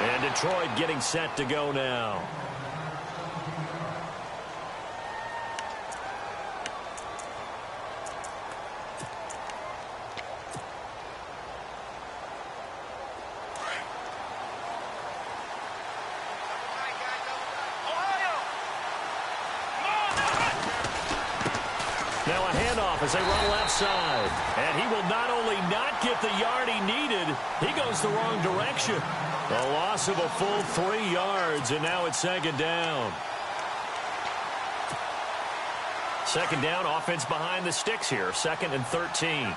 And Detroit getting set to go now. Now a handoff as they run left side. And he will not only not get the yard he needed, he goes the wrong direction. A loss of a full 3 yards, and now it's second down. Second down, offense behind the sticks here. 2nd and 13.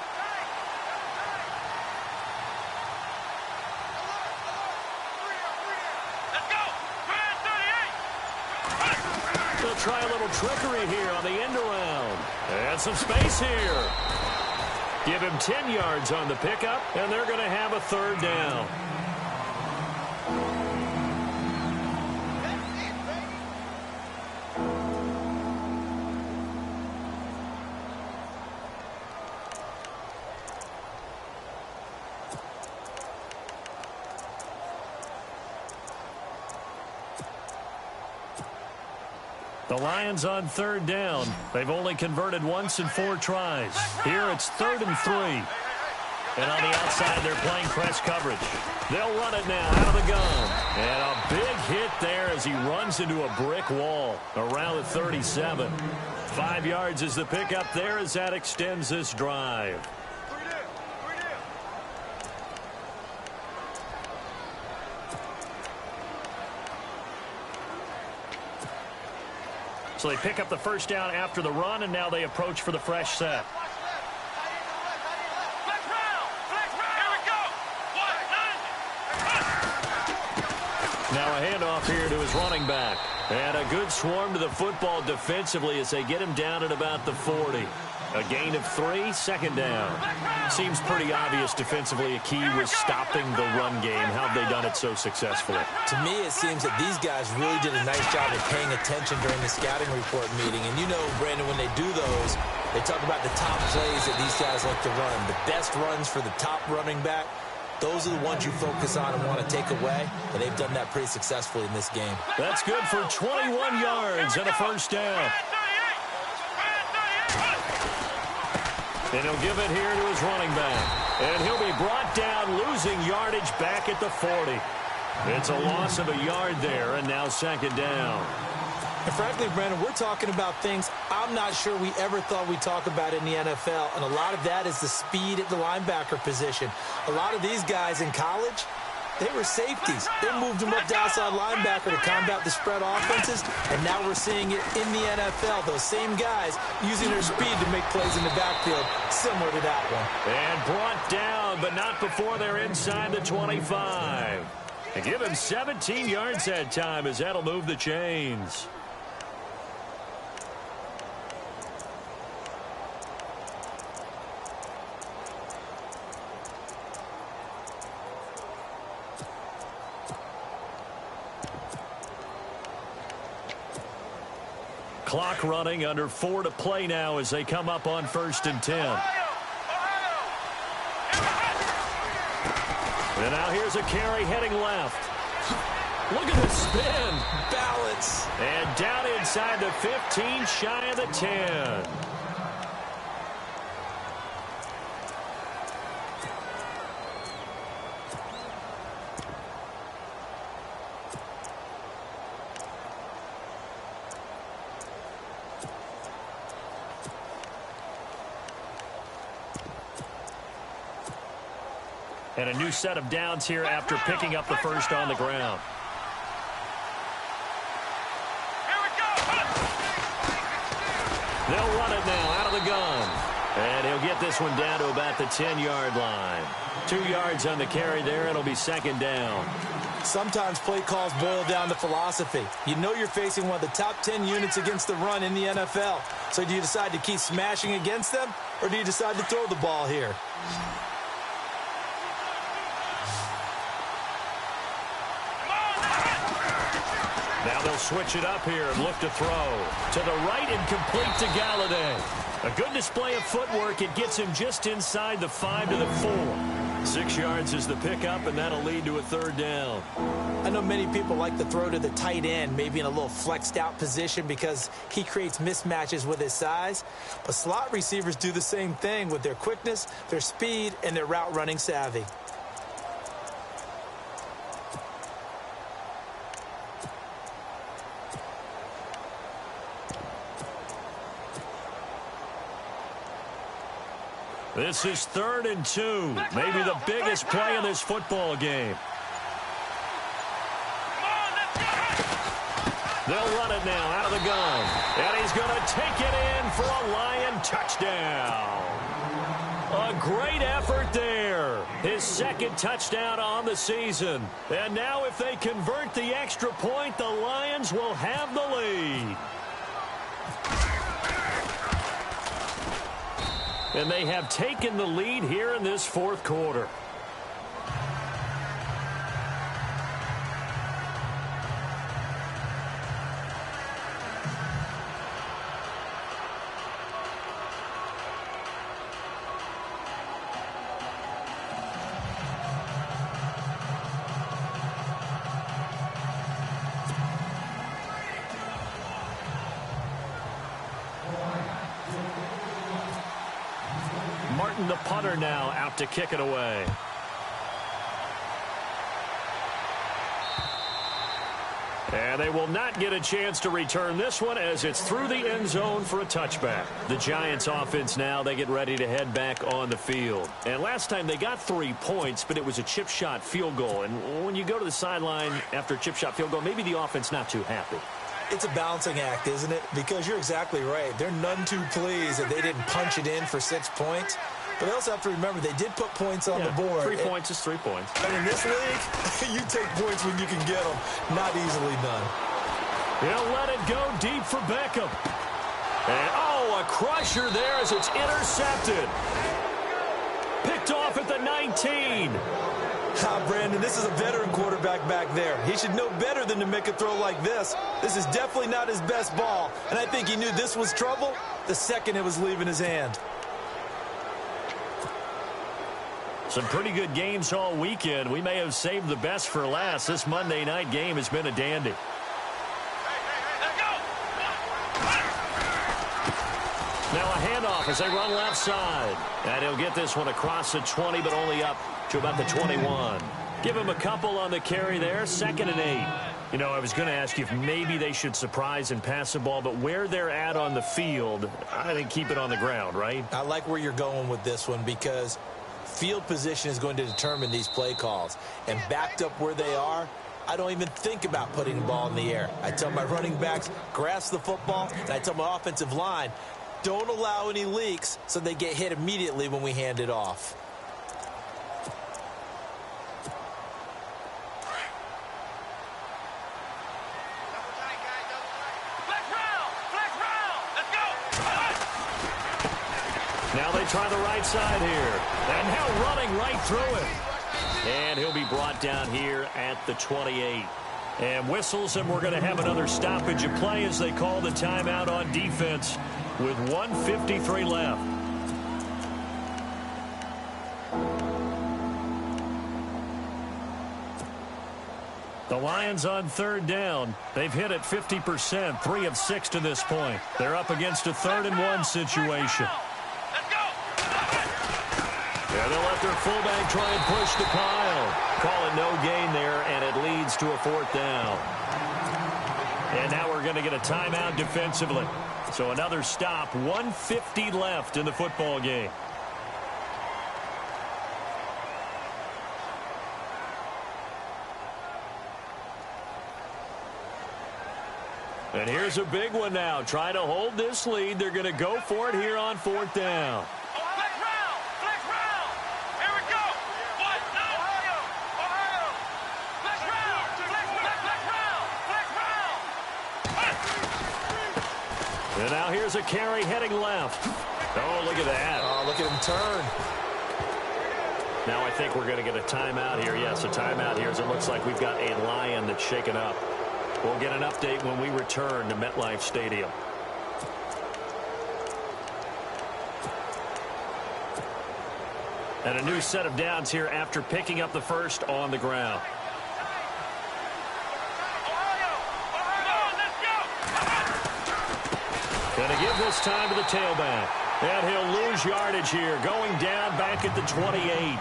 They'll try a little trickery here on the end around. And some space here. Give him 10 yards on the pickup, and they're going to have a 3rd down. The Lions on 3rd down. They've only converted once in 4 tries. Here it's 3rd and 3. And on the outside, they're playing press coverage. They'll run it now out of the gun. And a big hit there as he runs into a brick wall around the 37. 5 yards is the pickup there as that extends this drive. So they pick up the 1st down after the run, and now they approach for the fresh set. Now a handoff here to his running back. And a good swarm to the football defensively as they get him down at about the 40. A gain of 3, 2nd down. Seems pretty obvious defensively a key was stopping the run game. How have they done it so successfully? To me, it seems that these guys really did a nice job of paying attention during the scouting report meeting. And you know, Brandon, when they do those, they talk about the top plays that these guys like to run. The best runs for the top running back. Those are the ones you focus on and want to take away, and they've done that pretty successfully in this game. That's good for 21 yards and a 1st down. And he'll give it here to his running back. And he'll be brought down, losing yardage back at the 40. It's a loss of a yard there, and now 2nd down. And frankly, Brandon, we're talking about things I'm not sure we ever thought we'd talk about in the NFL. And a lot of that is the speed at the linebacker position. A lot of these guys in college, they were safeties. They moved them up to outside linebacker to combat the spread offenses. And now we're seeing it in the NFL. Those same guys using their speed to make plays in the backfield, similar to that one. And brought down, but not before they're inside the 25. And give him 17 yards that time as that'll move the chains. Clock running, under 4 to play now as they come up on 1st and 10. And now here's a carry heading left. Look at the spin. Balance. And down inside the 15, shy of the 10. And a new set of downs here after picking up the 1st on the ground. They'll run it now out of the gun. And he'll get this one down to about the 10-yard line. 2 yards on the carry there. It'll be 2nd down. Sometimes play calls boil down to philosophy. You know you're facing one of the top 10 units against the run in the NFL. So do you decide to keep smashing against them, or do you decide to throw the ball here? Now they'll switch it up here and look to throw. To the right and complete to Galladay. A good display of footwork. It gets him just inside the 5 to the 4. 6 yards is the pickup, and that'll lead to a third down. I know many people like to throw to the tight end, maybe in a little flexed out position because he creates mismatches with his size. But slot receivers do the same thing with their quickness, their speed, and their route running savvy. This is 3rd and 2, maybe the biggest play in this football game. They'll run it now out of the gun, and he's going to take it in for a Lion touchdown. A great effort there. His 2nd touchdown on the season. And now if they convert the extra point, the Lions will have the lead. And they have taken the lead here in this 4th quarter. Martin, the punter, now out to kick it away. And they will not get a chance to return this one as it's through the end zone for a touchback. The Giants offense now, they get ready to head back on the field. And last time they got 3 points, but it was a chip shot field goal. And when you go to the sideline after a chip shot field goal, maybe the offense not too happy. It's a balancing act, isn't it? Because you're exactly right. They're none too pleased that they didn't punch it in for 6 points. But they also have to remember they did put points on the board. 3 points is 3 points. And in this league, you take points when you can get them. Not easily done. He'll let it go deep for Beckham. And, a crusher there as it's intercepted. Picked off at the 19. Brandon, this is a veteran quarterback back there. He should know better than to make a throw like this. This is definitely not his best ball. And I think he knew this was trouble the second it was leaving his hand. Some pretty good games all weekend. We may have saved the best for last. This Monday night game has been a dandy. Now a handoff as they run left side. And he'll get this one across the 20, but only up to about the 21. Give him a couple on the carry there. 2nd and 8. You know, I was going to ask you if maybe they should surprise and pass the ball, but where they're at on the field, I think keep it on the ground, right? I like where you're going with this one because field position is going to determine these play calls. And backed up where they are, I don't even think about putting the ball in the air. I tell my running backs, grasp the football, and I tell my offensive line, don't allow any leaks so they get hit immediately when we hand it off. Now they try the right side here. And now running right through it. And he'll be brought down here at the 28. And whistles, and we're going to have another stoppage of play as they call the timeout on defense with 1:53 left. The Lions on 3rd down. They've hit it 50%, 3 of 6 to this point. They're up against a 3rd and 1 situation. Yeah, they'll let their fullback try and push the pile. Call it no gain there, and it leads to a 4th down. And now we're going to get a timeout defensively. So another stop, 1:50 left in the football game. And here's a big one now. Trying to hold this lead. They're going to go for it here on 4th down. And now here's a carry heading left. Oh, look at that. Oh, look at him turn. Now I think we're going to get a timeout here. Yes, a timeout here as it looks like we've got a Lion that's shaken up. We'll get an update when we return to MetLife Stadium. And a new set of downs here after picking up the first on the ground. Going to give this time to the tailback. And he'll lose yardage here, going down back at the 28.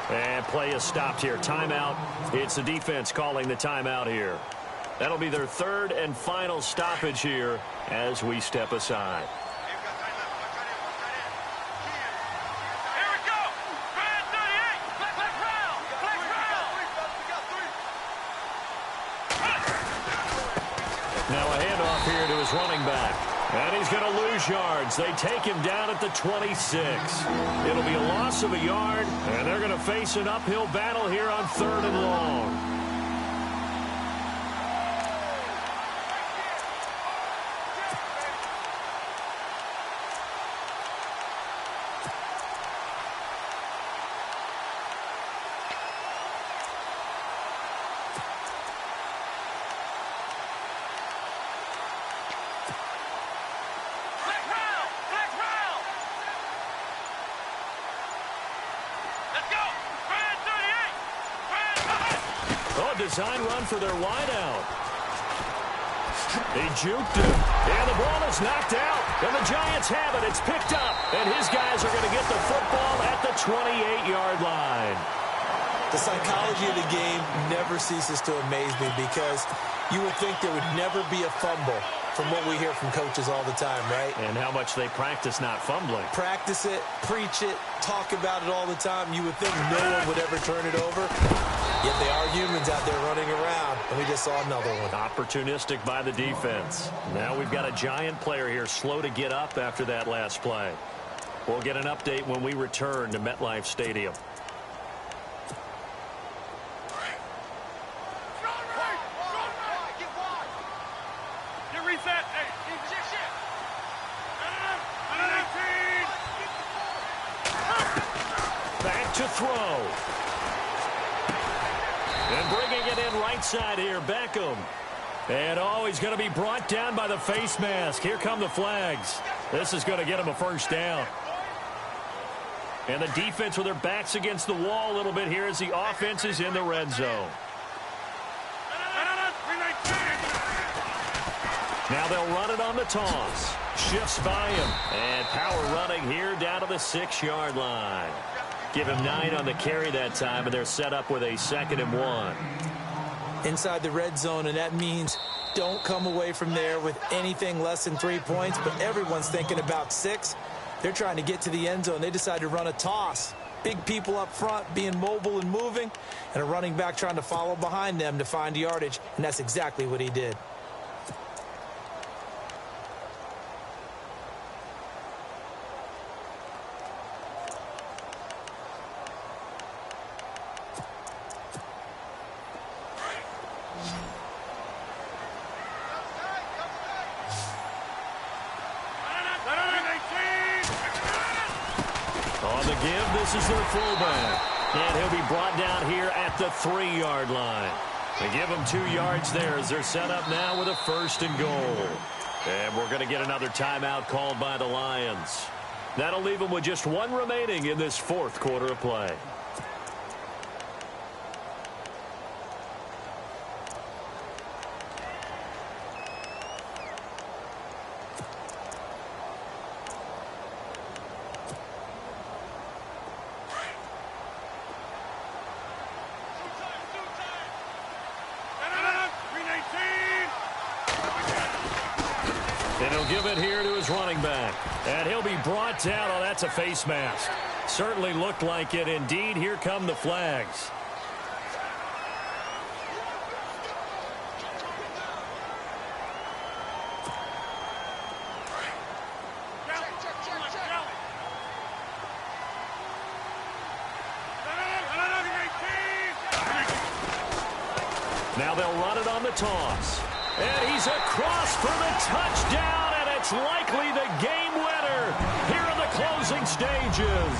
And play is stopped here. Timeout. It's the defense calling the timeout here. That'll be their third and final stoppage here as we step aside. Now a handoff here to his running back. And he's going to lose yards. They take him down at the 26. It'll be a loss of a yard, and they're going to face an uphill battle here on 3rd and long. Design run for their wideout. He juked it, and the ball is knocked out. And the Giants have it. It's picked up, and his guys are going to get the football at the 28-yard line. The psychology of the game never ceases to amaze me because you would think there would never be a fumble from what we hear from coaches all the time, right? And how much they practice not fumbling. Practice it, preach it, talk about it all the time. You would think no one would ever turn it over. Yet they are humans out there running around, and we just saw another one. Opportunistic by the defense. Now we've got a Giant player here slow to get up after that last play. We'll get an update when we return to MetLife Stadium. Back to throw. And bringing it in right side here, Beckham. And he's going to be brought down by the face mask. Here come the flags. This is going to get him a first down. And the defense with their backs against the wall a little bit here as the offense is in the red zone. Now they'll run it on the toss. Shifts by him. And power running here down to the 6-yard line. Give him 9 on the carry that time, and they're set up with a 2nd and 1. Inside the red zone, and that means don't come away from there with anything less than 3 points, but everyone's thinking about 6. They're trying to get to the end zone. They decide to run a toss. Big people up front being mobile and moving, and a running back trying to follow behind them to find yardage, and that's exactly what he did. This is their fullback. And he'll be brought down here at the 3-yard line. They give him 2 yards there as they're set up now with a 1st and goal. And we're going to get another timeout called by the Lions. That'll leave them with just 1 remaining in this 4th quarter of play. Give it here to his running back. And he'll be brought down. Oh, that's a face mask. Certainly looked like it. Indeed, here come the flags. Now they'll run it on the toss. And he's across for the touchdown. It's likely the game winner here in the closing stages.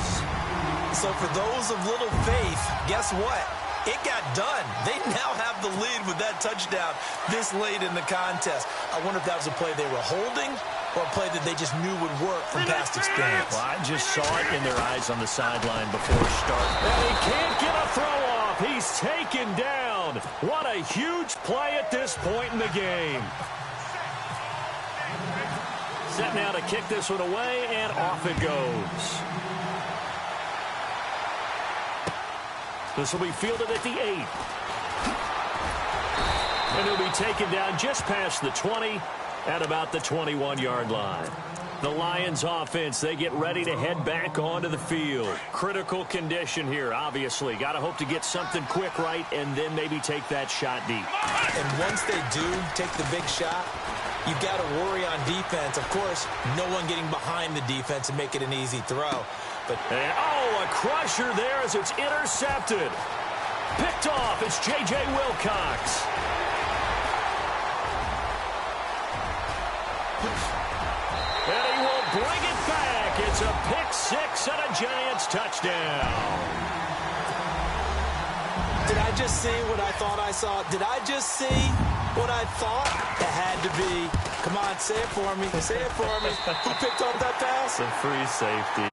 So for those of little faith, guess what? It got done. They now have the lead with that touchdown this late in the contest. I wonder if that was a play they were holding or a play that they just knew would work from past experience? Well, I just saw it in their eyes on the sideline before start. And he can't get a throw off. He's taken down. What a huge play at this point in the game. Set now to kick this one away, and off it goes. This will be fielded at the 8. And he'll be taken down just past the 20 at about the 21-yard line. The Lions offense, they get ready to head back onto the field. Critical condition here, obviously. Got to hope to get something quick right and then maybe take that shot deep. And once they do take the big shot, you've got to worry on defense. Of course, no one getting behind the defense and make it an easy throw. But a crusher there as it's intercepted. Picked off. It's J.J. Wilcox. And he will bring it back. It's a pick-6 and a Giants touchdown. Did I just see what I thought I saw? Did I just see what I thought? It had to be. Come on, say it for me. Say it for me. Who picked off that pass? It's a free safety.